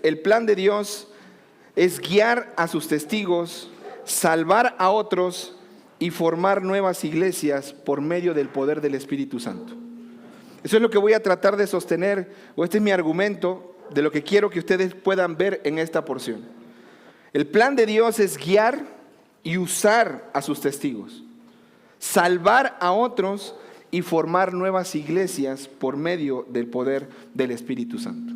el plan de Dios es guiar a sus testigos, salvar a otros y formar nuevas iglesias por medio del poder del Espíritu Santo. Eso es lo que voy a tratar de sostener, o este es mi argumento de lo que quiero que ustedes puedan ver en esta porción. El plan de Dios es guiar y usar a sus testigos, salvar a otros y formar nuevas iglesias por medio del poder del Espíritu Santo.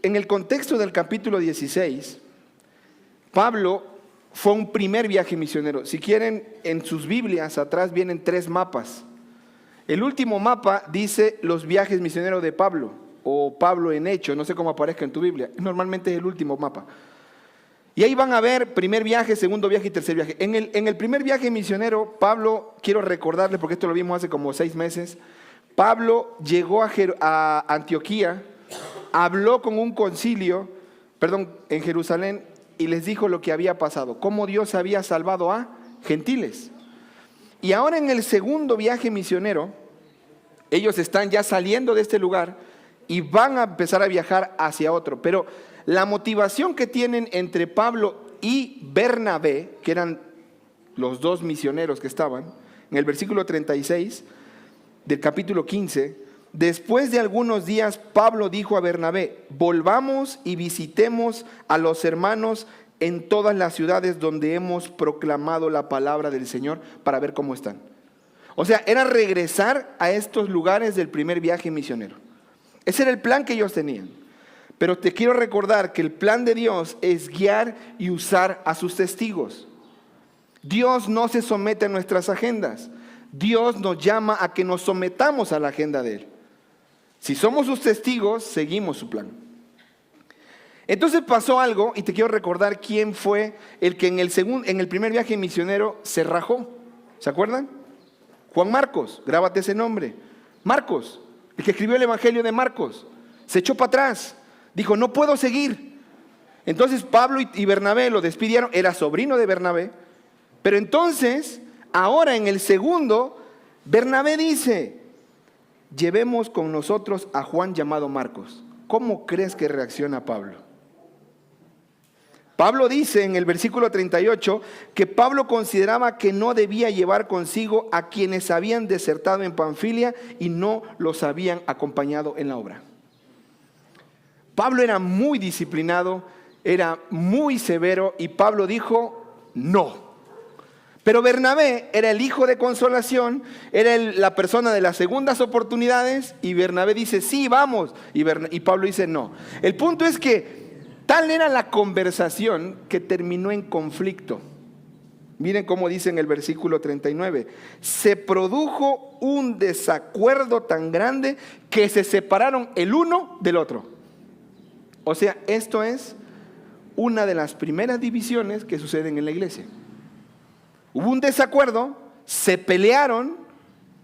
En el contexto del capítulo 16, Pablo fue un primer viaje misionero. Si quieren, en sus Biblias atrás vienen 3 mapas. El último mapa dice los viajes misioneros de Pablo, o Pablo en Hechos, no sé cómo aparezca en tu Biblia. Normalmente es el último mapa. Y ahí van a ver primer viaje, segundo viaje y tercer viaje. En el primer viaje misionero, Pablo, quiero recordarles, porque esto lo vimos hace como 6 meses, Pablo llegó a Antioquía, habló con un concilio, en Jerusalén, y les dijo lo que había pasado, cómo Dios había salvado a gentiles. Y ahora en el segundo viaje misionero, ellos están ya saliendo de este lugar y van a empezar a viajar hacia otro. Pero la motivación que tienen entre Pablo y Bernabé, que eran los 2 misioneros que estaban, en el versículo 36 del capítulo 15, después de algunos días Pablo dijo a Bernabé: volvamos y visitemos a los hermanos en todas las ciudades donde hemos proclamado la palabra del Señor para ver cómo están. O sea, era regresar a estos lugares del primer viaje misionero. Ese era el plan que ellos tenían. Pero te quiero recordar que el plan de Dios es guiar y usar a sus testigos. Dios no se somete a nuestras agendas. Dios nos llama a que nos sometamos a la agenda de Él. Si somos sus testigos, seguimos su plan. Entonces pasó algo, y te quiero recordar quién fue el que en el primer viaje misionero se rajó. ¿Se acuerdan? Juan Marcos, grábate ese nombre. Marcos, el que escribió el Evangelio de Marcos, se echó para atrás. Dijo: no puedo seguir. Entonces Pablo y Bernabé lo despidieron. Era sobrino de Bernabé. Pero entonces, ahora en el segundo, Bernabé dice: llevemos con nosotros a Juan llamado Marcos. ¿Cómo crees que reacciona Pablo? Pablo dice en el versículo 38 que Pablo consideraba que no debía llevar consigo a quienes habían desertado en Panfilia y no los habían acompañado en la obra. Pablo era muy disciplinado, era muy severo, y Pablo dijo no. Pero Bernabé era el hijo de consolación, era la persona de las segundas oportunidades, y Bernabé dice sí, vamos, y Pablo dice no. El punto es que tal era la conversación que terminó en conflicto. Miren cómo dice en el versículo 39. Se produjo un desacuerdo tan grande que se separaron el uno del otro. O sea, esto es una de las primeras divisiones que suceden en la iglesia. Hubo un desacuerdo, se pelearon,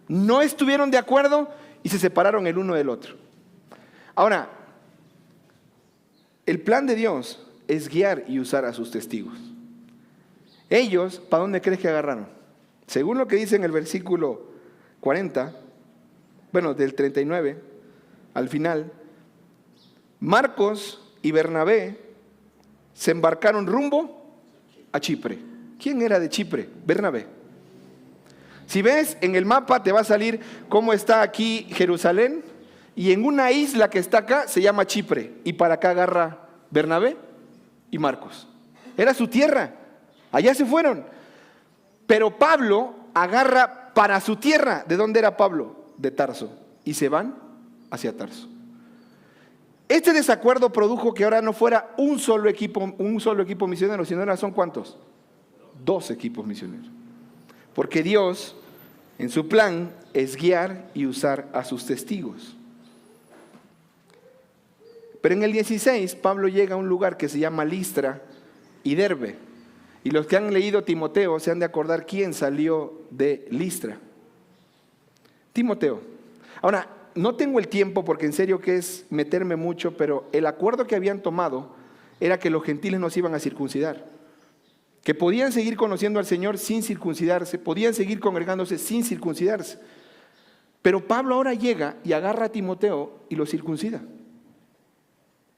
no estuvieron de acuerdo y se separaron el uno del otro. Ahora, el plan de Dios es guiar y usar a sus testigos. Ellos, ¿para dónde crees que agarraron? Según lo que dice en el versículo 40, del 39 al final, Marcos y Bernabé se embarcaron rumbo a Chipre. ¿Quién era de Chipre? Bernabé. Si ves en el mapa te va a salir cómo está aquí Jerusalén, y en una isla que está acá se llama Chipre, y para acá agarra Bernabé y Marcos. Era su tierra, allá se fueron. Pero Pablo agarra para su tierra. ¿De dónde era Pablo? De Tarso. Y se van hacia Tarso. Este desacuerdo produjo que ahora no fuera un solo equipo misionero, sino ahora son ¿cuántos? 2 equipos misioneros. Porque Dios, en su plan, es guiar y usar a sus testigos. Pero en el 16, Pablo llega a un lugar que se llama Listra y Derbe. Y los que han leído Timoteo se han de acordar quién salió de Listra. Timoteo. Ahora, no tengo el tiempo porque en serio que es meterme mucho, pero el acuerdo que habían tomado era que los gentiles no se iban a circuncidar. Que podían seguir conociendo al Señor sin circuncidarse, podían seguir congregándose sin circuncidarse. Pero Pablo ahora llega y agarra a Timoteo y lo circuncida.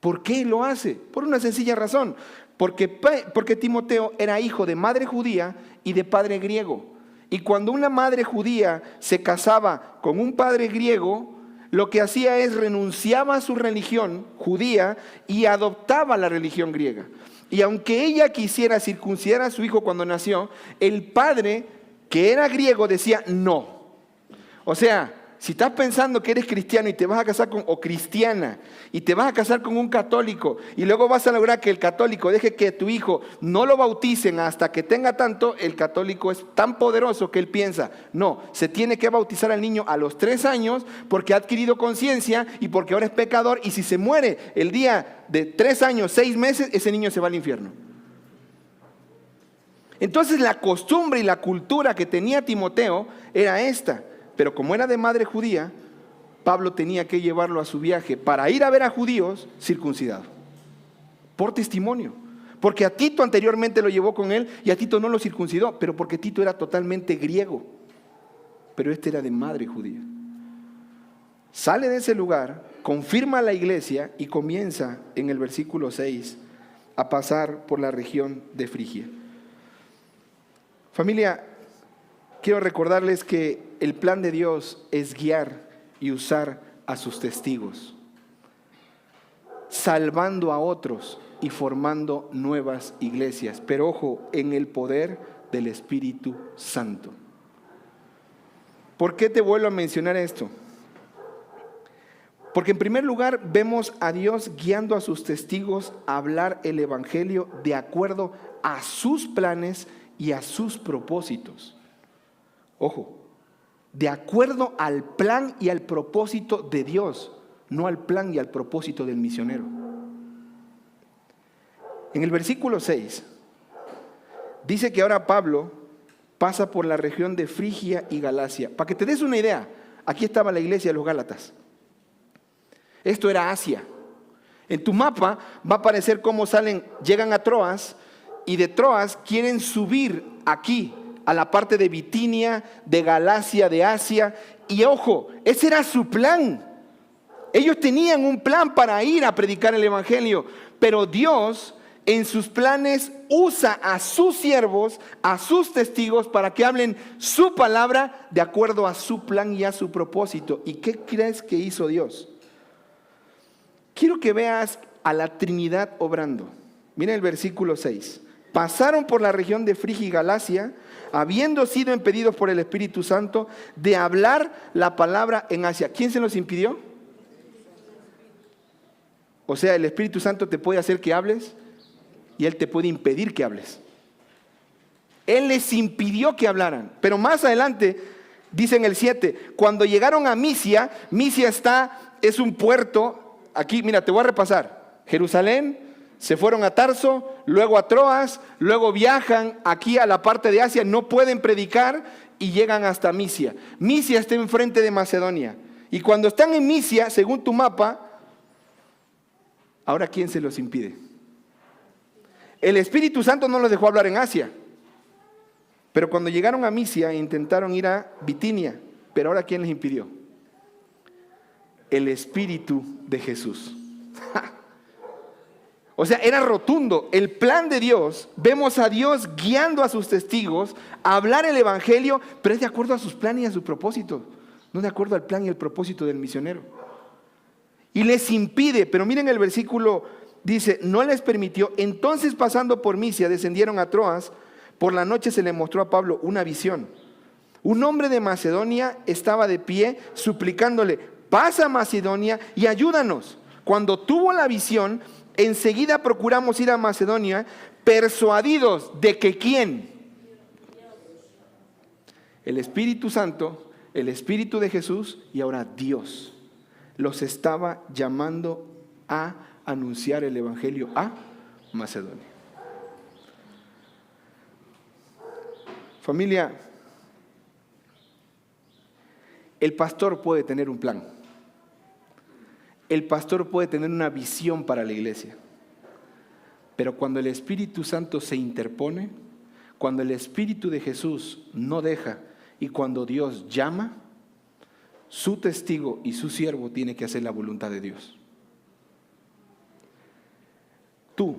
¿Por qué lo hace? Por una sencilla razón. Porque Timoteo era hijo de madre judía y de padre griego. Y cuando una madre judía se casaba con un padre griego, lo que hacía es renunciaba a su religión judía y adoptaba la religión griega. Y aunque ella quisiera circuncidar a su hijo cuando nació, el padre, que era griego, decía no. O sea, si estás pensando que eres cristiano y te vas a casar o cristiana y te vas a casar con un católico y luego vas a lograr que el católico deje que tu hijo no lo bauticen hasta que tenga tanto, el católico es tan poderoso que él piensa, no, se tiene que bautizar al niño a los 3 años porque ha adquirido conciencia y porque ahora es pecador, y si se muere el día de 3 años, 6 meses, ese niño se va al infierno. Entonces la costumbre y la cultura que tenía Timoteo era esta. Pero como era de madre judía, Pablo tenía que llevarlo a su viaje para ir a ver a judíos circuncidados. Por testimonio. Porque a Tito anteriormente lo llevó con él y a Tito no lo circuncidó, pero porque Tito era totalmente griego. Pero este era de madre judía. Sale de ese lugar, confirma la iglesia y comienza en el versículo 6 a pasar por la región de Frigia. Familia, quiero recordarles que el plan de Dios es guiar y usar a sus testigos, salvando a otros y formando nuevas iglesias. Pero ojo, en el poder del Espíritu Santo. ¿Por qué te vuelvo a mencionar esto? Porque en primer lugar vemos a Dios guiando a sus testigos a hablar el Evangelio de acuerdo a sus planes y a sus propósitos. Ojo, de acuerdo al plan y al propósito de Dios, no al plan y al propósito del misionero. En el versículo 6, dice que ahora Pablo pasa por la región de Frigia y Galacia. Para que te des una idea, aquí estaba la iglesia de los Gálatas. Esto era Asia. En tu mapa va a aparecer cómo llegan a Troas, y de Troas quieren subir aquí a la parte de Bitinia, de Galacia, de Asia. Y ojo, ese era su plan. Ellos tenían un plan para ir a predicar el Evangelio, pero Dios en sus planes usa a sus siervos, a sus testigos, para que hablen su palabra de acuerdo a su plan y a su propósito. ¿Y qué crees que hizo Dios? Quiero que veas a la Trinidad obrando. Mira el versículo 6. Pasaron por la región de Frigia y Galacia, habiendo sido impedidos por el Espíritu Santo de hablar la palabra en Asia. ¿Quién se los impidió? O sea, el Espíritu Santo te puede hacer que hables y Él te puede impedir que hables. Él les impidió que hablaran. Pero más adelante, dice en el 7, cuando llegaron a Misia, Misia es un puerto. Aquí, mira, te voy a repasar. Jerusalén, se fueron a Tarso, luego a Troas, luego viajan aquí a la parte de Asia, no pueden predicar y llegan hasta Misia. Misia está enfrente de Macedonia. Y cuando están en Misia, según tu mapa, ahora ¿quién se los impide? El Espíritu Santo no los dejó hablar en Asia. Pero cuando llegaron a Misia intentaron ir a Bitinia. Pero ahora ¿quién les impidió? El Espíritu de Jesús. O sea, era rotundo. El plan de Dios, vemos a Dios guiando a sus testigos a hablar el Evangelio, pero es de acuerdo a sus planes y a su propósito, no de acuerdo al plan y el propósito del misionero. Y les impide, pero miren el versículo, dice, no les permitió. Entonces, pasando por Misia, descendieron a Troas. Por la noche se le mostró a Pablo una visión. Un hombre de Macedonia estaba de pie suplicándole, pasa a Macedonia y ayúdanos. Cuando tuvo la visión, enseguida procuramos ir a Macedonia, persuadidos de que ¿quién? El Espíritu Santo, el Espíritu de Jesús y ahora Dios los estaba llamando a anunciar el Evangelio a Macedonia. Familia, el pastor puede tener un plan. El pastor puede tener una visión para la iglesia. Pero cuando el Espíritu Santo se interpone, cuando el Espíritu de Jesús no deja y cuando Dios llama, su testigo y su siervo tiene que hacer la voluntad de Dios. ¿Tú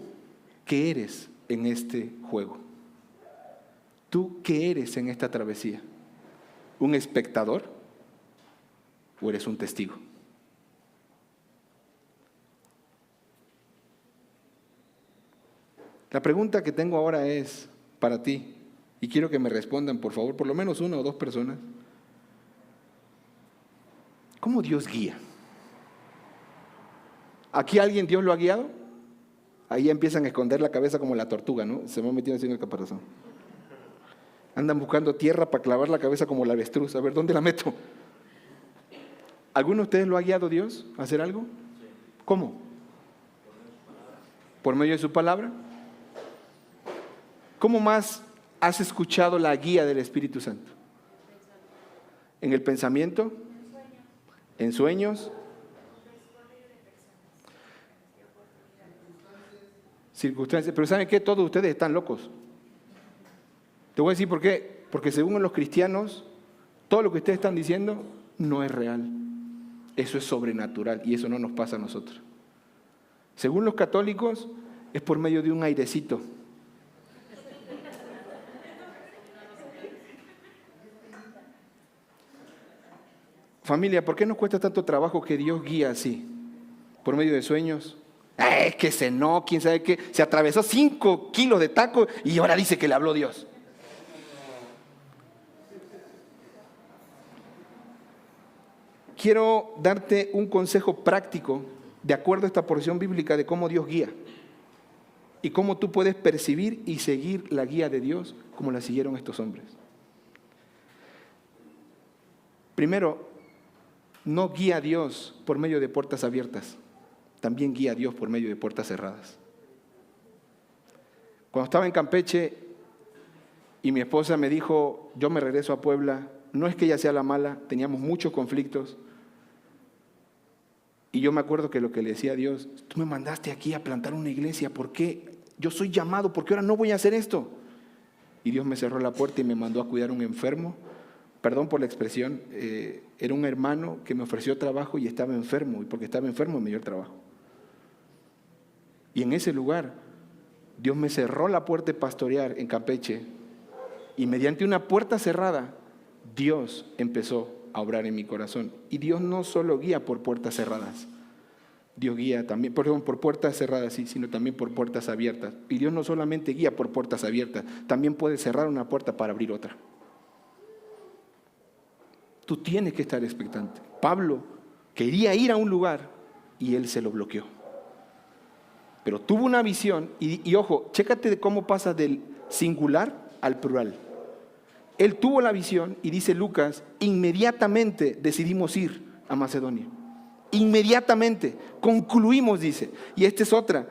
qué eres en este juego? ¿Tú qué eres en esta travesía? ¿Un espectador o eres un testigo? La pregunta que tengo ahora es para ti, y quiero que me respondan, por favor, por lo menos una o dos personas. ¿Cómo Dios guía? ¿Aquí alguien Dios lo ha guiado? Ahí empiezan a esconder la cabeza como la tortuga, ¿no? Se van metiendo así en el caparazón. Andan buscando tierra para clavar la cabeza como la avestruz. A ver, ¿dónde la meto? ¿Alguno de ustedes lo ha guiado Dios a hacer algo? ¿Cómo? ¿Por medio de su palabra? ¿Cómo más has escuchado la guía del Espíritu Santo? ¿En el pensamiento? ¿En sueños? Circunstancias. Pero ¿saben qué? Todos ustedes están locos. Te voy a decir por qué. Porque según los cristianos, todo lo que ustedes están diciendo no es real. Eso es sobrenatural y eso no nos pasa a nosotros. Según los católicos, es por medio de un airecito. Familia, ¿por qué nos cuesta tanto trabajo que Dios guía así? ¿Por medio de sueños? Que cenó, quién sabe qué. Se atravesó 5 kilos de taco y ahora dice que le habló Dios. Quiero darte un consejo práctico de acuerdo a esta porción bíblica de cómo Dios guía y cómo tú puedes percibir y seguir la guía de Dios como la siguieron estos hombres. Primero, no guía a Dios por medio de puertas abiertas, también guía a Dios por medio de puertas cerradas. Cuando estaba en Campeche y mi esposa me dijo, yo me regreso a Puebla, no es que ella sea la mala, teníamos muchos conflictos. Y yo me acuerdo que lo que le decía a Dios, tú me mandaste aquí a plantar una iglesia, ¿por qué? Yo soy llamado, ¿por qué ahora no voy a hacer esto? Y Dios me cerró la puerta y me mandó a cuidar a un enfermo. Perdón por la expresión, era un hermano que me ofreció trabajo y estaba enfermo, y porque estaba enfermo me dio el trabajo. Y en ese lugar, Dios me cerró la puerta de pastorear en Campeche, y mediante una puerta cerrada, Dios empezó a obrar en mi corazón. Y Dios no solo guía por puertas cerradas, Dios guía también, perdón, por puertas cerradas, sí, sino también por puertas abiertas. Y Dios no solamente guía por puertas abiertas, también puede cerrar una puerta para abrir otra. Tú tienes que estar expectante. Pablo quería ir a un lugar y él se lo bloqueó. Pero tuvo una visión y ojo, chécate de cómo pasa del singular al plural. Él tuvo la visión y dice Lucas, inmediatamente decidimos ir a Macedonia. Inmediatamente, concluimos, dice. Y esta es otra.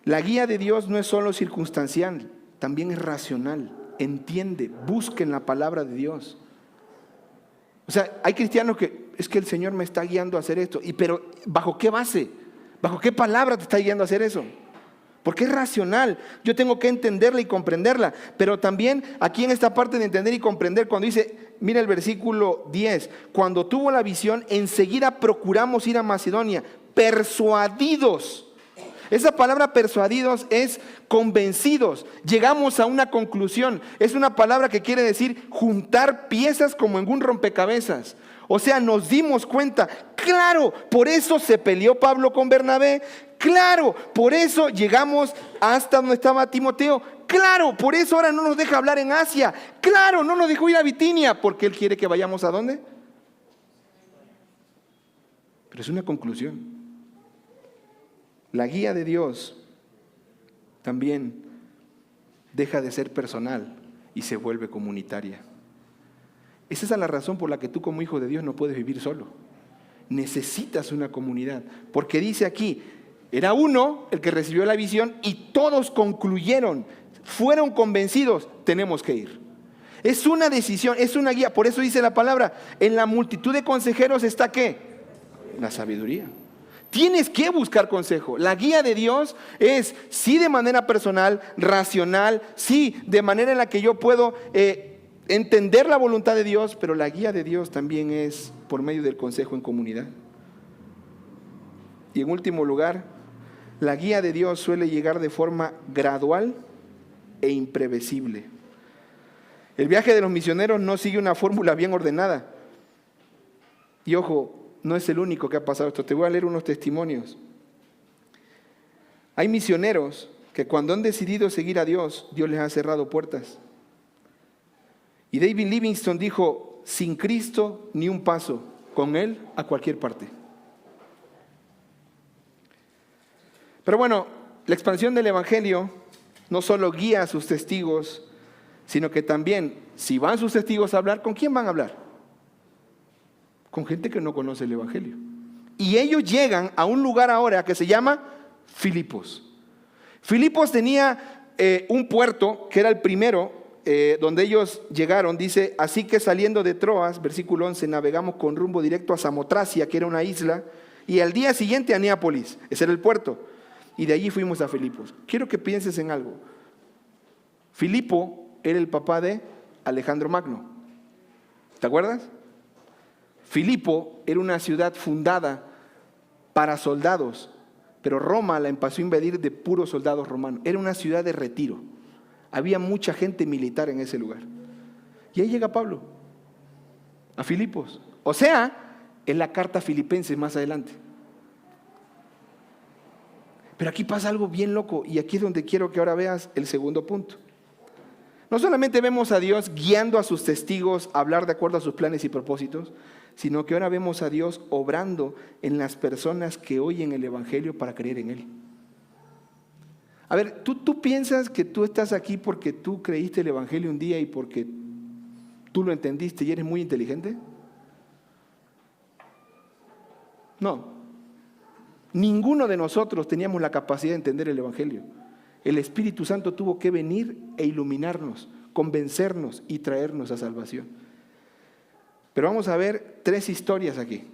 La guía de Dios no es solo circunstancial, también es racional. Entiende, busquen la palabra de Dios. O sea, hay cristianos que, es que el Señor me está guiando a hacer esto. Pero ¿bajo qué base? ¿Bajo qué palabra te está guiando a hacer eso? Porque es racional. Yo tengo que entenderla y comprenderla. Pero también aquí en esta parte de entender y comprender, cuando dice, mira el versículo 10, cuando tuvo la visión, enseguida procuramos ir a Macedonia, persuadidos. Esa palabra persuadidos es convencidos. Llegamos a una conclusión. Es una palabra que quiere decir juntar piezas como en un rompecabezas. O sea, nos dimos cuenta. Claro, por eso se peleó Pablo con Bernabé. Claro, por eso llegamos hasta donde estaba Timoteo. Claro, por eso ahora no nos deja hablar en Asia. Claro, no nos dejó ir a Bitinia. Porque Él quiere que vayamos ¿a dónde? Pero es una conclusión. La guía de Dios también deja de ser personal y se vuelve comunitaria. Esa es la razón por la que tú como hijo de Dios no puedes vivir solo. Necesitas una comunidad. Porque dice aquí, era uno el que recibió la visión y todos concluyeron, fueron convencidos, tenemos que ir. Es una decisión, es una guía. Por eso dice la palabra, en la multitud de consejeros está ¿qué? La sabiduría. Tienes que buscar consejo. La guía de Dios es, sí, de manera personal, racional, sí, de manera en la que yo puedo entender la voluntad de Dios, pero la guía de Dios también es por medio del consejo en comunidad. Y en último lugar, La guía de Dios suele llegar de forma gradual e imprevisible. El viaje de los misioneros no sigue una fórmula bien ordenada. Y ojo, no es el único que ha pasado esto. Te voy a leer unos testimonios. Hay misioneros que cuando han decidido seguir a Dios, Dios les ha cerrado puertas. Y David Livingstone dijo, sin Cristo ni un paso, con Él a cualquier parte. Pero bueno, la expansión del Evangelio no solo guía a sus testigos, sino que también, si van sus testigos a hablar, ¿con quién van a hablar? Con gente que no conoce el Evangelio. Y ellos llegan a un lugar ahora que se llama Filipos. Filipos tenía un puerto que era el primero donde ellos llegaron. Dice, así que saliendo de Troas, versículo 11, navegamos con rumbo directo a Samotracia, que era una isla, y al día siguiente a Neápolis, ese era el puerto, y de allí fuimos a Filipos. Quiero que pienses en algo. Filipo era el papá de Alejandro Magno. ¿Te acuerdas? Filipo era una ciudad fundada para soldados, pero Roma la empezó a invadir de puros soldados romanos. Era una ciudad de retiro. Había mucha gente militar en ese lugar. Y ahí llega Pablo, a Filipos. O sea, es la carta a Filipenses más adelante. Pero aquí pasa algo bien loco, y aquí es donde quiero que ahora veas el segundo punto. No solamente vemos a Dios guiando a sus testigos a hablar de acuerdo a sus planes y propósitos, sino que ahora vemos a Dios obrando en las personas que oyen el Evangelio para creer en Él. A ver, ¿tú piensas que tú estás aquí porque tú creíste el Evangelio un día y porque tú lo entendiste y eres muy inteligente? No. Ninguno de nosotros teníamos la capacidad de entender el Evangelio. El Espíritu Santo tuvo que venir e iluminarnos, convencernos y traernos a salvación. Pero vamos a ver 3 historias aquí.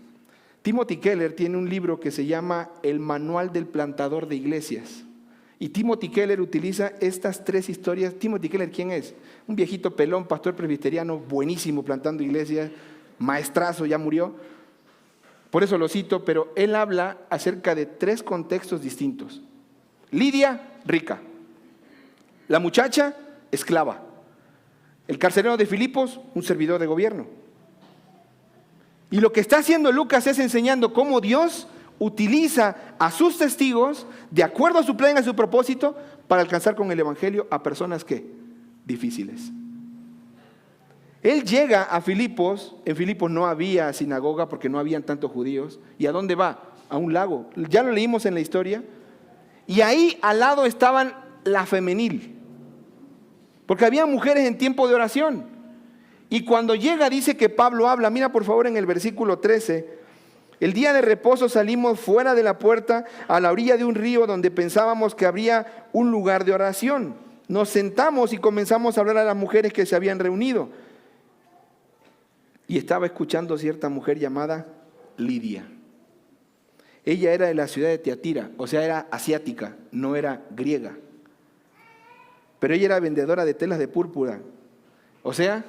Timothy Keller tiene un libro que se llama El Manual del Plantador de Iglesias. Y Timothy Keller utiliza estas 3 historias. Timothy Keller, ¿quién es? Un viejito pelón, pastor presbiteriano, buenísimo plantando iglesias, maestrazo, ya murió. Por eso lo cito, pero él habla acerca de 3 contextos distintos. Lidia, rica. La muchacha, esclava. El carcelero de Filipos, un servidor de gobierno. Y lo que está haciendo Lucas es enseñando cómo Dios utiliza a sus testigos de acuerdo a su plan y a su propósito para alcanzar con el Evangelio a personas que difíciles. Él llega a Filipos. En Filipos no había sinagoga porque no habían tantos judíos. ¿Y a dónde va? A un lago. Ya lo leímos en la historia. Y ahí al lado estaban la femenil, porque había mujeres en tiempo de oración. Y cuando llega dice que Pablo habla. Mira por favor en el versículo 13. El día de reposo salimos fuera de la puerta a la orilla de un río donde pensábamos que habría un lugar de oración. Nos sentamos y comenzamos a hablar a las mujeres que se habían reunido. Y estaba escuchando cierta mujer llamada Lidia. Ella era de la ciudad de Tiatira, o sea, era asiática, no era griega. Pero ella era vendedora de telas de púrpura, o sea,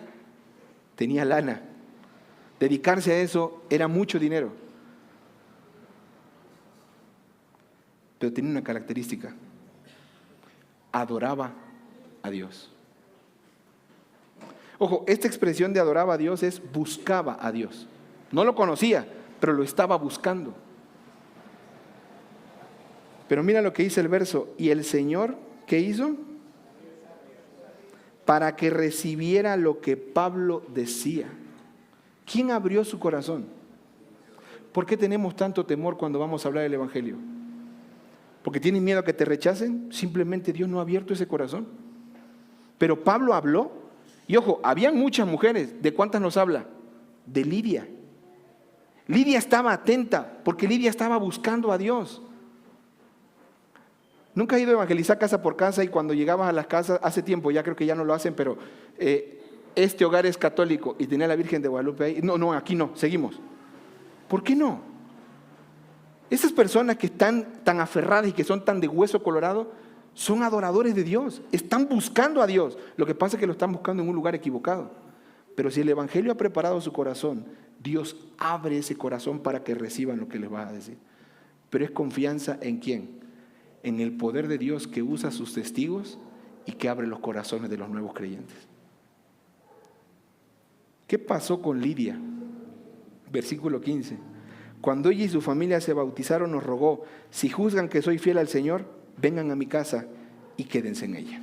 tenía lana. Dedicarse a eso era mucho dinero. Pero tenía una característica: adoraba a Dios. Ojo, esta expresión de adoraba a Dios es buscaba a Dios. No lo conocía, pero lo estaba buscando. Pero mira lo que dice el verso. Y el Señor, ¿qué hizo? Para que recibiera lo que Pablo decía. ¿Quién abrió su corazón? ¿Por qué tenemos tanto temor cuando vamos a hablar del Evangelio? ¿Porque tienen miedo a que te rechacen? Simplemente Dios no ha abierto ese corazón. Pero Pablo habló. Y ojo, habían muchas mujeres. ¿De cuántas nos habla? De Lidia. Lidia estaba atenta porque Lidia estaba buscando a Dios. Nunca he ido a evangelizar casa por casa, y cuando llegabas a las casas, hace tiempo, ya creo que ya no lo hacen, pero este hogar es católico y tenía a la Virgen de Guadalupe ahí. No, aquí no, seguimos. ¿Por qué no? Esas personas que están tan aferradas y que son tan de hueso colorado, son adoradores de Dios, están buscando a Dios. Lo que pasa es que lo están buscando en un lugar equivocado. Pero si el Evangelio ha preparado su corazón, Dios abre ese corazón para que reciban lo que les va a decir. Pero es confianza ¿en quién? en el poder de Dios que usa a sus testigos y que abre los corazones de los nuevos creyentes. ¿Qué pasó con Lidia? Versículo 15. Cuando ella y su familia se bautizaron, nos rogó: si juzgan que soy fiel al Señor, vengan a mi casa y quédense en ella.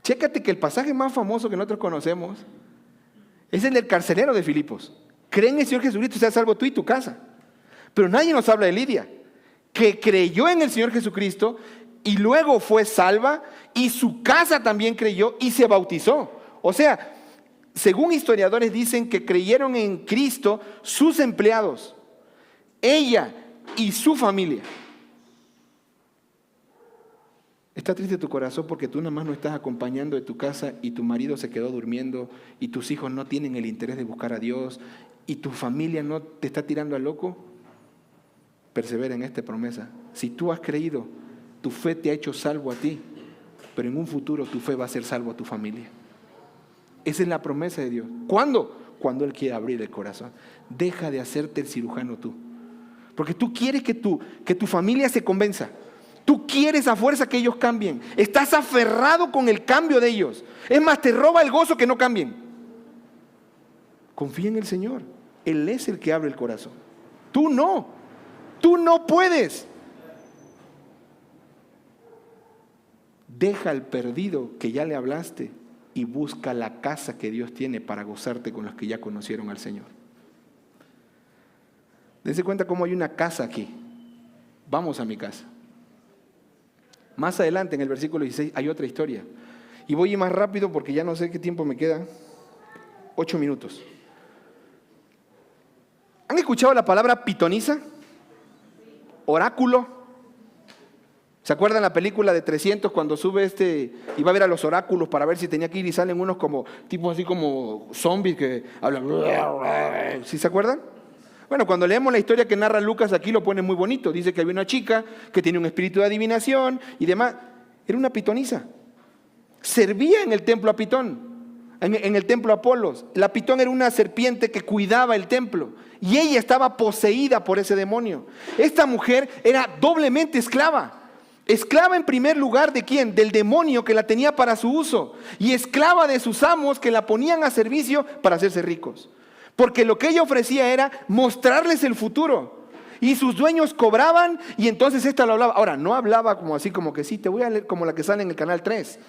Chécate que el pasaje más famoso que nosotros conocemos es el del carcelero de Filipos. Cree en el Señor Jesucristo y seas salvo tú y tu casa. Pero nadie nos habla de Lidia, que creyó en el Señor Jesucristo y luego fue salva, y su casa también creyó y se bautizó. O sea, según historiadores dicen que creyeron en Cristo sus empleados, ella y su familia. Está triste tu corazón porque tú nada más no estás acompañando de tu casa y tu marido se quedó durmiendo y tus hijos no tienen el interés de buscar a Dios y tu familia no te está tirando al loco. Persevera en esta promesa. Si tú has creído, tu fe te ha hecho salvo a ti, pero en un futuro tu fe va a ser salvo a tu familia. Esa es la promesa de Dios. ¿Cuándo? Cuando Él quiere abrir el corazón. Deja de hacerte el cirujano tú. Porque tú quieres que tu familia se convenza. Tú quieres a fuerza que ellos cambien. Estás aferrado con el cambio de ellos. Es más, te roba el gozo que no cambien. Confía en el Señor. Él es el que abre el corazón. Tú no. Tú no puedes. Deja al perdido que ya le hablaste y busca la casa que Dios tiene para gozarte con los que ya conocieron al Señor. Dense cuenta cómo hay una casa aquí. Vamos a mi casa. Más adelante, en el versículo 16, hay otra historia. Y voy a ir más rápido porque ya no sé qué tiempo me queda. 8 minutos. ¿Han escuchado la palabra pitonisa? Oráculo. ¿Se acuerdan la película de 300 cuando sube y va a ver a los oráculos para ver si tenía que ir y salen unos como, tipos así como zombies que hablan? ¿Sí se acuerdan? Bueno, cuando leemos la historia que narra Lucas aquí lo pone muy bonito. Dice que había una chica que tiene un espíritu de adivinación y demás. Era una pitonisa. Servía en el templo a Pitón, en el templo Apolos. La Pitón era una serpiente que cuidaba el templo y ella estaba poseída por ese demonio. Esta mujer era doblemente esclava. Esclava en primer lugar ¿de quién? Del demonio que la tenía para su uso. Y esclava de sus amos que la ponían a servicio para hacerse ricos. Porque lo que ella ofrecía era mostrarles el futuro. Y sus dueños cobraban y entonces esta lo hablaba. Ahora, no hablaba como así como que sí, te voy a leer como la que sale en el canal 3.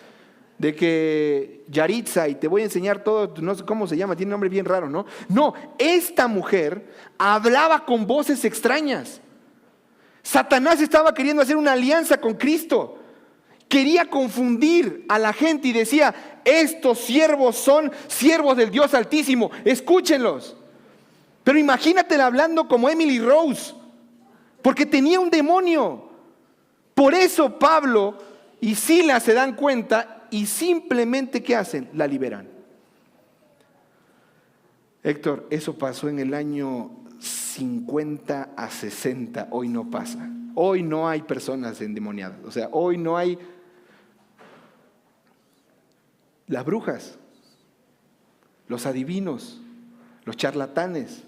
De que Yaritza y te voy a enseñar todo, no sé cómo se llama, tiene un nombre bien raro, ¿no? No, esta mujer hablaba con voces extrañas. Satanás estaba queriendo hacer una alianza con Cristo. Quería confundir a la gente y decía, estos siervos son siervos del Dios Altísimo, escúchenlos. Pero imagínatela hablando como Emily Rose, porque tenía un demonio. Por eso Pablo y Silas se dan cuenta y simplemente ¿qué hacen? La liberan. Héctor, eso pasó en el año 50 a 60, hoy no pasa. Hoy no hay personas endemoniadas, o sea, hoy no hay las brujas, los adivinos, los charlatanes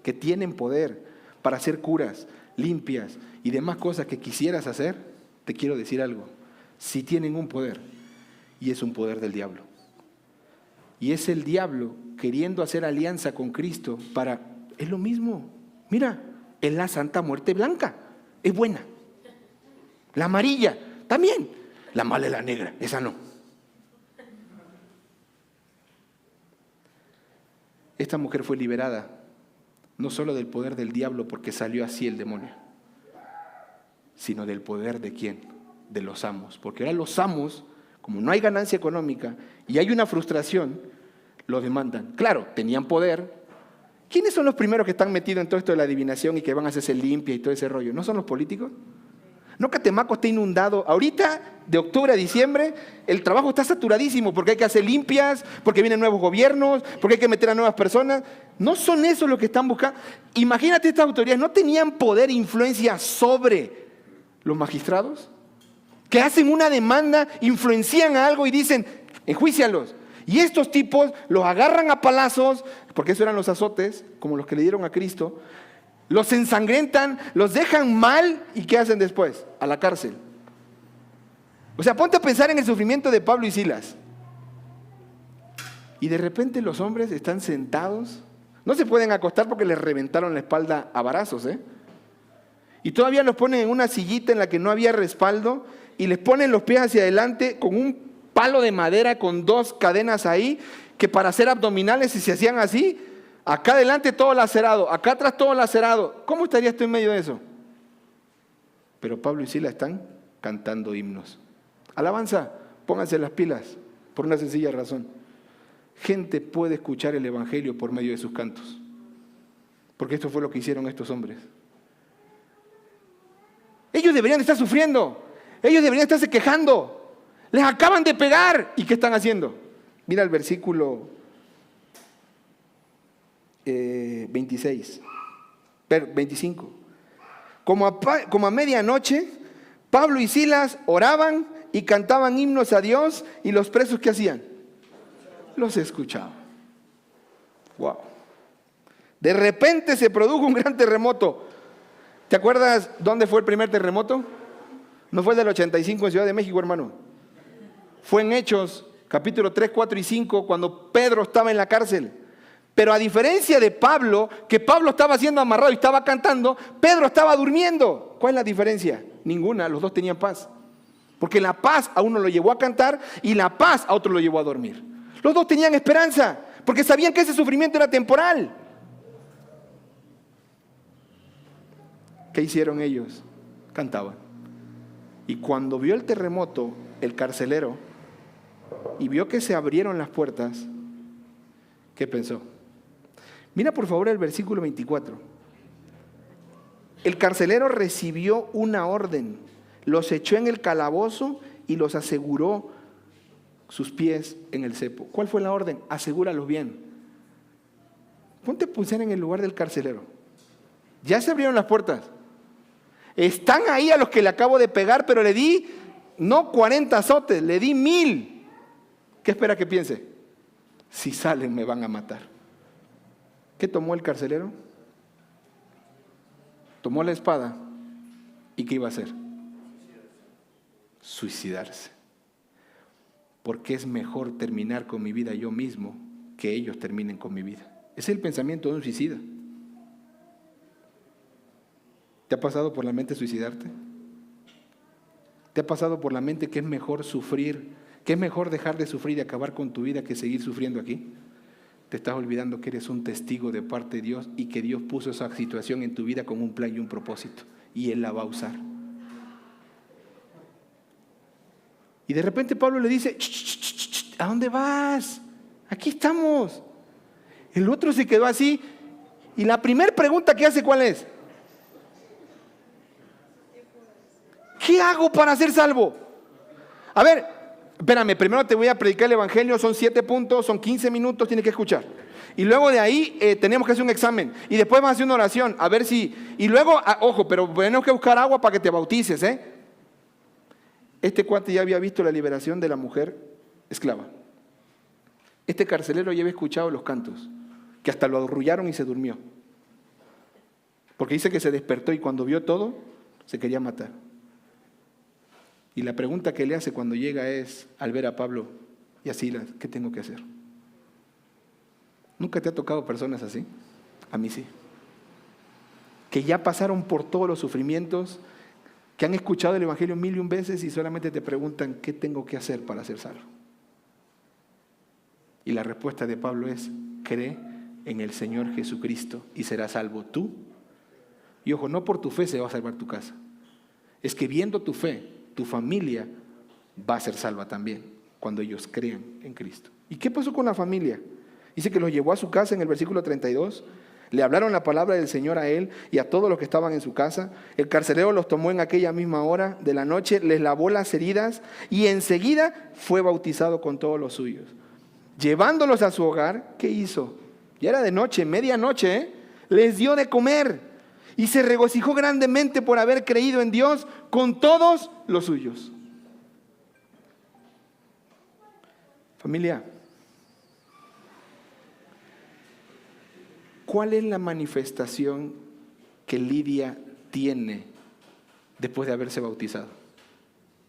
que tienen poder para hacer curas, limpias y demás cosas que quisieras hacer. Te quiero decir algo, si tienen un poder y es un poder del diablo. Y es el diablo queriendo hacer alianza con Cristo para, es lo mismo. Mira, es la Santa Muerte Blanca, es buena. La amarilla, también. La mala es la negra, esa no. Esta mujer fue liberada, no solo del poder del diablo porque salió así el demonio, sino del poder de ¿quién? De los amos. Porque ahora los amos, como no hay ganancia económica y hay una frustración, lo demandan. Claro, tenían poder. ¿Quiénes son los primeros que están metidos en todo esto de la adivinación y que van a hacerse limpia y todo ese rollo? ¿No son los políticos? ¿No Catemaco está inundado? Ahorita, de octubre a diciembre, el trabajo está saturadísimo porque hay que hacer limpias, porque vienen nuevos gobiernos, porque hay que meter a nuevas personas. ¿No son esos los que están buscando? Imagínate, estas autoridades no tenían poder e influencia sobre los magistrados, que hacen una demanda, influencian a algo y dicen, enjuícialos. Y estos tipos los agarran a palazos, porque eso eran los azotes, como los que le dieron a Cristo, los ensangrentan, los dejan mal, ¿y qué hacen después? A la cárcel. O sea, ponte a pensar en el sufrimiento de Pablo y Silas. Y de repente los hombres están sentados, no se pueden acostar porque les reventaron la espalda a varazos, y todavía los ponen en una sillita en la que no había respaldo, y les ponen los pies hacia adelante con un palo de madera con 2 cadenas ahí, que para hacer abdominales, si se hacían así, acá adelante todo lacerado, acá atrás todo lacerado. ¿Cómo estarías tú en medio de eso? Pero Pablo y Silas están cantando himnos. Alabanza, pónganse las pilas, por una sencilla razón. Gente puede escuchar el evangelio por medio de sus cantos, porque esto fue lo que hicieron estos hombres. Ellos deberían estar sufriendo, ellos deberían estarse quejando, les acaban de pegar, ¿y qué están haciendo? Mira el versículo 25. Como a medianoche, Pablo y Silas oraban y cantaban himnos a Dios, y los presos, ¿qué hacían? Los escuchaban. Wow. De repente se produjo un gran terremoto. ¿Te acuerdas dónde fue el primer terremoto? No fue el del 85 en Ciudad de México, hermano. Fue en Hechos, capítulo 3, 4 y 5, cuando Pedro estaba en la cárcel. Pero a diferencia de Pablo, que Pablo estaba siendo amarrado y estaba cantando, Pedro estaba durmiendo. ¿Cuál es la diferencia? Ninguna, los dos tenían paz. Porque la paz a uno lo llevó a cantar y la paz a otro lo llevó a dormir. Los dos tenían esperanza, porque sabían que ese sufrimiento era temporal. ¿Qué hicieron ellos? Cantaban. Y cuando vio el terremoto, el carcelero, y vio que se abrieron las puertas, ¿qué pensó? Mira por favor el versículo 24. El carcelero recibió una orden, los echó en el calabozo y los aseguró sus pies en el cepo. ¿Cuál fue la orden? Asegúralos bien. Ponte a pensar en el lugar del carcelero. Ya se abrieron las puertas. Están ahí a los que le acabo de pegar, pero le di no 40 azotes, le di 1000. ¿Qué espera que piense? Si salen me van a matar. ¿Qué tomó el carcelero? Tomó la espada. ¿Y qué iba a hacer? Suicidarse. Porque es mejor terminar con mi vida yo mismo que ellos terminen con mi vida. Ese es el pensamiento de un suicida. ¿Te ha pasado por la mente suicidarte? ¿Te ha pasado por la mente que es mejor sufrir, que es mejor dejar de sufrir y acabar con tu vida que seguir sufriendo aquí? Te estás olvidando que eres un testigo de parte de Dios y que Dios puso esa situación en tu vida con un plan y un propósito, y Él la va a usar. Y de repente Pablo le dice, ¿a dónde vas? Aquí estamos. El otro se quedó así, y la primera pregunta que hace, ¿cuál es? ¿Qué hago para ser salvo? A ver, espérame, primero te voy a predicar el evangelio, son 7 puntos, son 15 minutos, tienes que escuchar. Y luego de ahí tenemos que hacer un examen. Y después vas a hacer una oración, a ver si... Y luego, ojo, pero tenemos que buscar agua para que te bautices, Este cuate ya había visto la liberación de la mujer esclava. Este carcelero ya había escuchado los cantos, que hasta lo arrullaron y se durmió. Porque dice que se despertó y cuando vio todo, se quería matar. Y la pregunta que le hace cuando llega es, al ver a Pablo y a Silas, ¿qué tengo que hacer? ¿Nunca te ha tocado personas así? A mí sí. Que ya pasaron por todos los sufrimientos, que han escuchado el evangelio 1001 veces y solamente te preguntan, ¿qué tengo que hacer para ser salvo? Y la respuesta de Pablo es, cree en el Señor Jesucristo y serás salvo tú. Y ojo, no por tu fe se va a salvar tu casa. Es que viendo tu fe, tu familia va a ser salva también cuando ellos crean en Cristo. ¿Y qué pasó con la familia? Dice que los llevó a su casa en el versículo 32. Le hablaron la palabra del Señor a él y a todos los que estaban en su casa. El carcelero los tomó en aquella misma hora de la noche, les lavó las heridas y enseguida fue bautizado con todos los suyos. Llevándolos a su hogar, ¿qué hizo? Ya era de noche, medianoche, les dio de comer. Y se regocijó grandemente por haber creído en Dios con todos los suyos. Familia, ¿cuál es la manifestación que Lidia tiene después de haberse bautizado?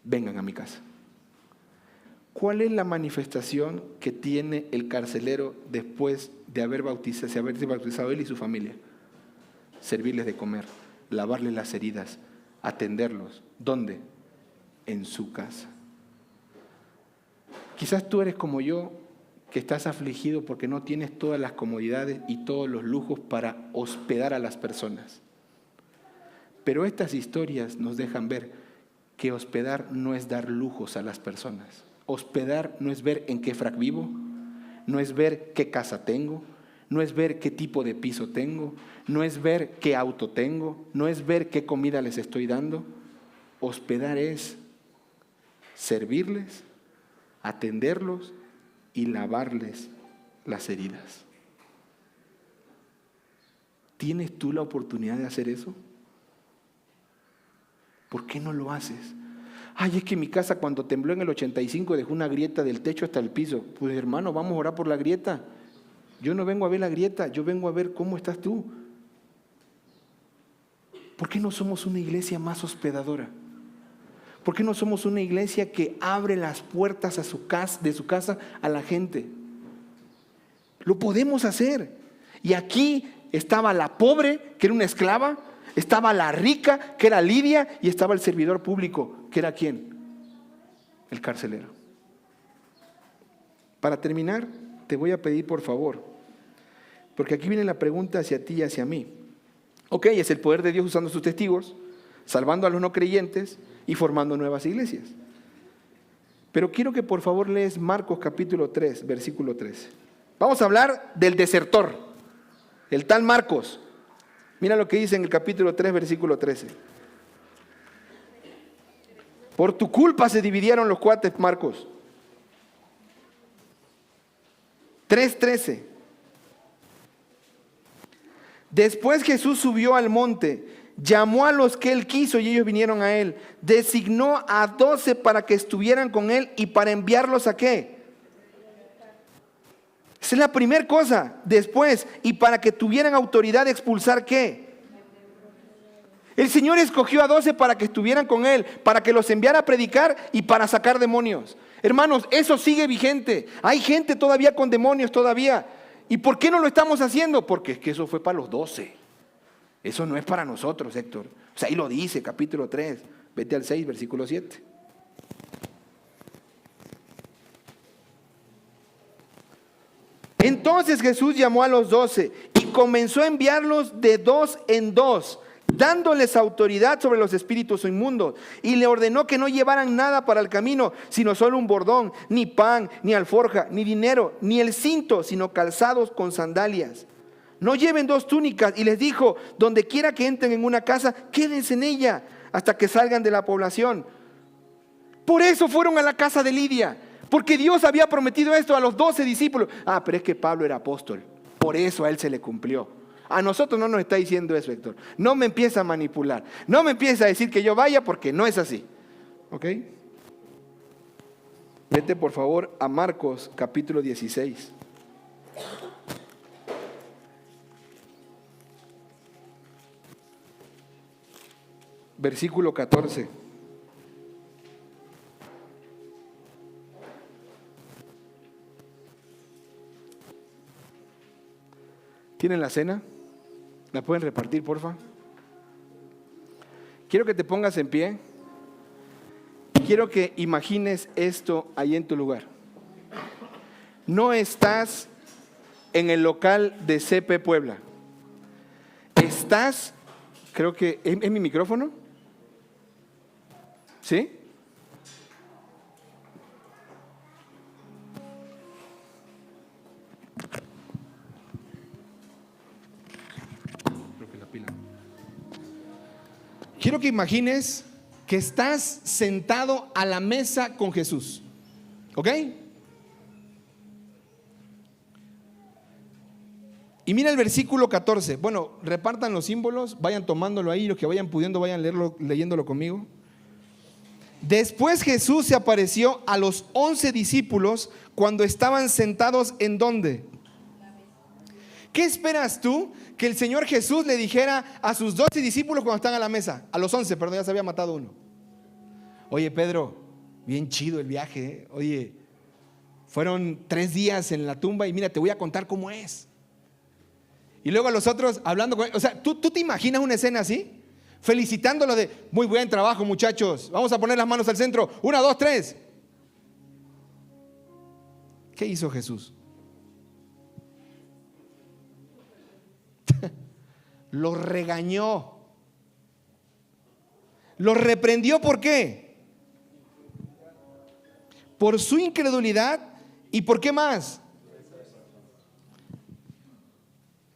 Vengan a mi casa. ¿Cuál es la manifestación que tiene el carcelero después de haberse bautizado él y su familia? Servirles de comer, lavarles las heridas, atenderlos. ¿Dónde? En su casa. Quizás tú eres como yo, que estás afligido porque no tienes todas las comodidades y todos los lujos para hospedar a las personas. Pero estas historias nos dejan ver que hospedar no es dar lujos a las personas. Hospedar no es ver en qué frac vivo, no es ver qué casa tengo, no es ver qué tipo de piso tengo, no es ver qué auto tengo, no es ver qué comida les estoy dando. Hospedar es servirles, atenderlos y lavarles las heridas. ¿Tienes tú la oportunidad de hacer eso? ¿Por qué no lo haces? Ay, es que mi casa cuando tembló en el 85 dejó una grieta del techo hasta el piso. Pues hermano, vamos a orar por la grieta. Yo no vengo a ver la grieta, yo vengo a ver cómo estás tú. ¿Por qué no somos una iglesia más hospedadora? ¿Por qué no somos una iglesia que abre las puertas de su casa a la gente? Lo podemos hacer. Y aquí estaba la pobre, que era una esclava, estaba la rica, que era Lidia, y estaba el servidor público, que era ¿quién? El carcelero. Para terminar, te voy a pedir por favor, porque aquí viene la pregunta hacia ti y hacia mí. Ok, es el poder de Dios usando sus testigos, salvando a los no creyentes y formando nuevas iglesias. Pero quiero que por favor lees Marcos capítulo 3, versículo 13. Vamos a hablar del desertor, el tal Marcos. Mira lo que dice en el capítulo 3, versículo 13. Por tu culpa se dividieron los cuates, Marcos. 3:13. Después Jesús subió al monte, llamó a los que él quiso y ellos vinieron a él. Designó a 12 para que estuvieran con él y para enviarlos ¿a qué? Esa es la primera cosa. Después, y para que tuvieran autoridad de expulsar ¿qué? El Señor escogió a 12 para que estuvieran con él, para que los enviara a predicar y para sacar demonios. Hermanos, eso sigue vigente. Hay gente todavía con demonios todavía. ¿Y por qué no lo estamos haciendo? Porque es que eso fue para los 12. Eso no es para nosotros, Héctor. O sea, ahí lo dice, capítulo 3. Vete al 6, versículo 7. Entonces Jesús llamó a los 12 y comenzó a enviarlos de 2 en 2, dándoles autoridad sobre los espíritus inmundos, y le ordenó que no llevaran nada para el camino, sino solo un bordón, ni pan, ni alforja, ni dinero, ni el cinto, sino calzados con sandalias. No lleven 2 túnicas, y les dijo, donde quiera que entren en una casa, quédense en ella hasta que salgan de la población. Por eso fueron a la casa de Lidia, porque Dios había prometido esto a los 12 discípulos. Ah, pero es que Pablo era apóstol, por eso a él se le cumplió. A nosotros no nos está diciendo eso, Héctor. No me empieza a manipular. No me empieza a decir que yo vaya porque no es así. ¿Ok? Vete por favor a Marcos capítulo 16. Versículo 14. ¿Tienen la cena? ¿La pueden repartir, porfa? Quiero que te pongas en pie. Quiero que imagines esto ahí en tu lugar. No estás en el local de CP Puebla. Estás, creo que, ¿es mi micrófono? ¿Sí? Quiero que imagines que estás sentado a la mesa con Jesús. ¿Ok? Y mira el versículo 14. Bueno, repartan los símbolos, vayan tomándolo ahí, los que vayan pudiendo, vayan leyéndolo conmigo. Después Jesús se apareció a los 11 discípulos cuando estaban sentados ¿en dónde? ¿Qué esperas tú que el Señor Jesús le dijera a sus 12 discípulos cuando están a la mesa? A los 11, perdón, ya se había matado uno. Oye, Pedro, bien chido el viaje, ¿eh? Oye, fueron 3 días en la tumba y mira, te voy a contar cómo es. Y luego a los otros hablando con él. O sea, ¿tú te imaginas una escena así? Felicitándolo de, muy buen trabajo, muchachos. Vamos a poner las manos al centro. 1, 2, 3. ¿Qué hizo Jesús? Los regañó. Los reprendió, ¿por qué? Por su incredulidad. ¿Y por qué más?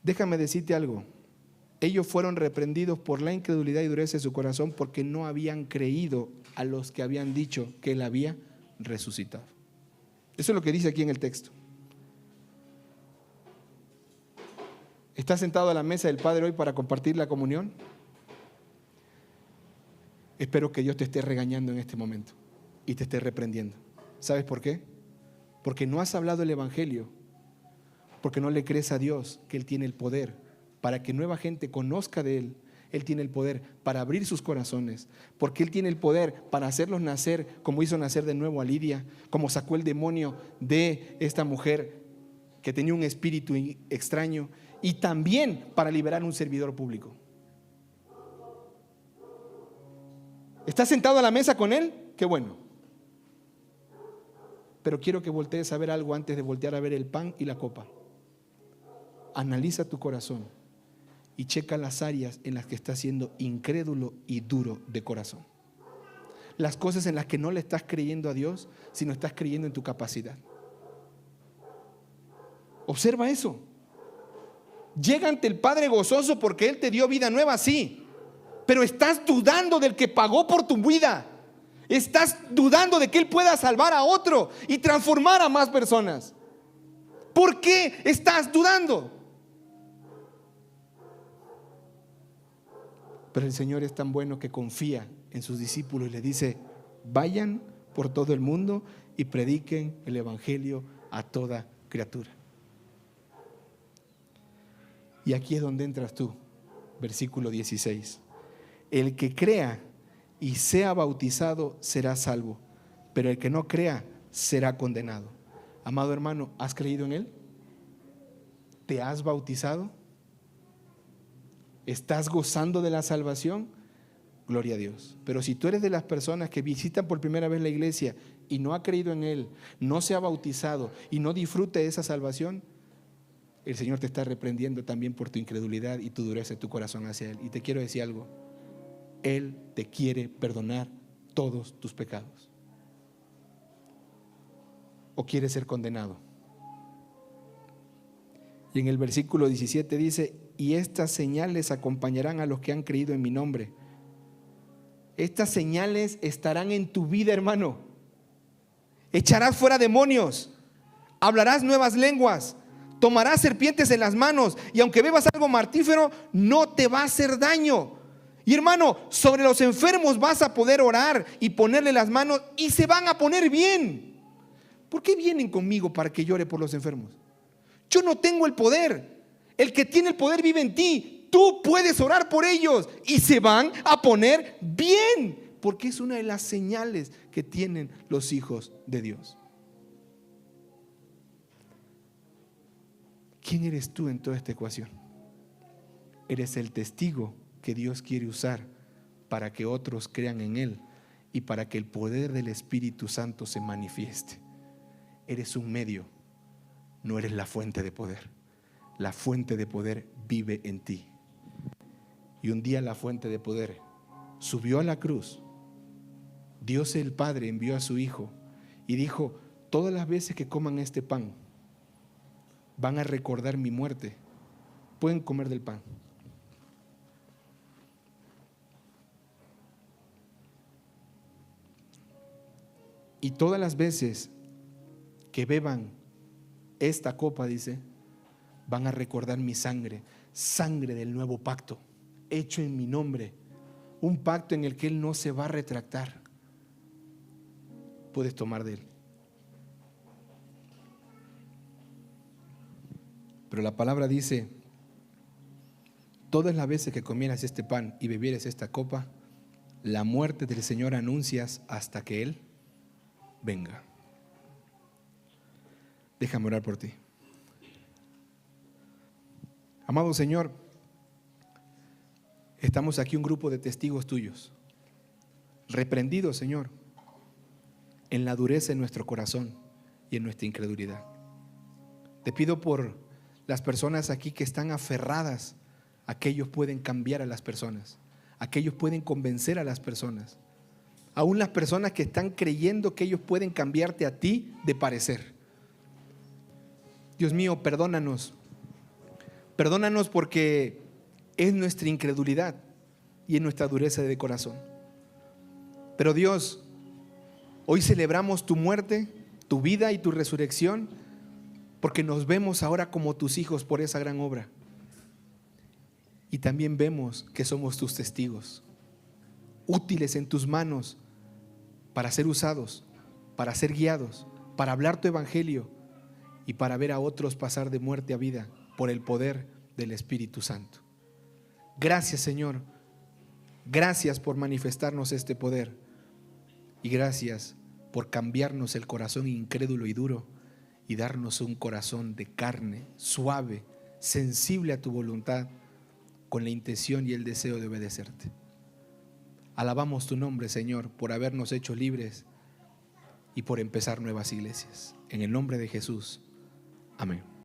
Déjame decirte algo. Ellos fueron reprendidos por la incredulidad y dureza de su corazón porque no habían creído a los que habían dicho que Él había resucitado. Eso es lo que dice aquí en el texto. ¿Estás sentado a la mesa del Padre hoy para compartir la comunión? Espero que Dios te esté regañando en este momento y te esté reprendiendo. ¿Sabes por qué? Porque no has hablado el Evangelio, porque no le crees a Dios que Él tiene el poder para que nueva gente conozca de Él. Él tiene el poder para abrir sus corazones, porque Él tiene el poder para hacerlos nacer, como hizo nacer de nuevo a Lidia, como sacó el demonio de esta mujer que tenía un espíritu extraño, y también para liberar a un servidor público. ¿Estás sentado a la mesa con Él? Qué bueno. Pero quiero que voltees a ver algo antes de voltear a ver el pan y la copa. Analiza tu corazón y checa las áreas en las que estás siendo incrédulo y duro de corazón. Las cosas en las que no le estás creyendo a Dios, sino estás creyendo en tu capacidad. Observa eso. Llega ante el Padre gozoso porque Él te dio vida nueva, sí, pero estás dudando del que pagó por tu vida. Estás dudando de que Él pueda salvar a otro y transformar a más personas. ¿Por qué estás dudando? Pero el Señor es tan bueno que confía en sus discípulos y les dice: vayan por todo el mundo y prediquen el Evangelio a toda criatura. Y aquí es donde entras tú, versículo 16. El que crea y sea bautizado será salvo, pero el que no crea será condenado. Amado hermano, ¿has creído en Él? ¿Te has bautizado? ¿Estás gozando de la salvación? Gloria a Dios. Pero si tú eres de las personas que visitan por primera vez la iglesia y no ha creído en Él, no se ha bautizado y no disfruta de esa salvación, el Señor te está reprendiendo también por tu incredulidad y tu dureza de tu corazón hacia Él. Y te quiero decir algo: Él te quiere perdonar todos tus pecados. ¿O quieres ser condenado? Y en el versículo 17 dice: y estas señales acompañarán a los que han creído en mi nombre. Estas señales estarán en tu vida, hermano. Echarás fuera demonios, hablarás nuevas lenguas, tomarás serpientes en las manos, y aunque bebas algo mortífero, no te va a hacer daño. Y hermano, sobre los enfermos vas a poder orar y ponerle las manos y se van a poner bien. ¿Por qué vienen conmigo para que llore por los enfermos? Yo no tengo el poder. El que tiene el poder vive en ti. Tú puedes orar por ellos y se van a poner bien, porque es una de las señales que tienen los hijos de Dios. ¿Quién eres tú en toda esta ecuación? Eres el testigo que Dios quiere usar para que otros crean en Él y para que el poder del Espíritu Santo se manifieste. Eres un medio, no eres la fuente de poder. La fuente de poder vive en ti. Y un día la fuente de poder subió a la cruz. Dios el Padre envió a su Hijo y dijo: todas las veces que coman este pan van a recordar mi muerte. Pueden comer del pan. Y todas las veces que beban esta copa, dice, van a recordar mi sangre, sangre del nuevo pacto, hecho en mi nombre, un pacto en el que Él no se va a retractar. Puedes tomar de Él. Pero la palabra dice: todas las veces que comieras este pan y bebieres esta copa, la muerte del Señor anuncias hasta que Él venga. Déjame orar por ti. Amado Señor, estamos aquí un grupo de testigos tuyos, reprendidos, Señor, en la dureza de nuestro corazón y en nuestra incredulidad. Te pido por las personas aquí que están aferradas a que ellos pueden cambiar a las personas, a que ellos pueden convencer a las personas, aún las personas que están creyendo que ellos pueden cambiarte a ti de parecer. Dios mío, perdónanos. Perdónanos porque es nuestra incredulidad y es nuestra dureza de corazón. Pero Dios, hoy celebramos tu muerte, tu vida y tu resurrección, porque nos vemos ahora como tus hijos por esa gran obra. Y también vemos que somos tus testigos, útiles en tus manos para ser usados, para ser guiados, para hablar tu evangelio y para ver a otros pasar de muerte a vida por el poder del Espíritu Santo. Gracias, Señor. Gracias por manifestarnos este poder. Y gracias por cambiarnos el corazón incrédulo y duro y darnos un corazón de carne, suave, sensible a tu voluntad, con la intención y el deseo de obedecerte. Alabamos tu nombre, Señor, por habernos hecho libres y por empezar nuevas iglesias. En el nombre de Jesús. Amén.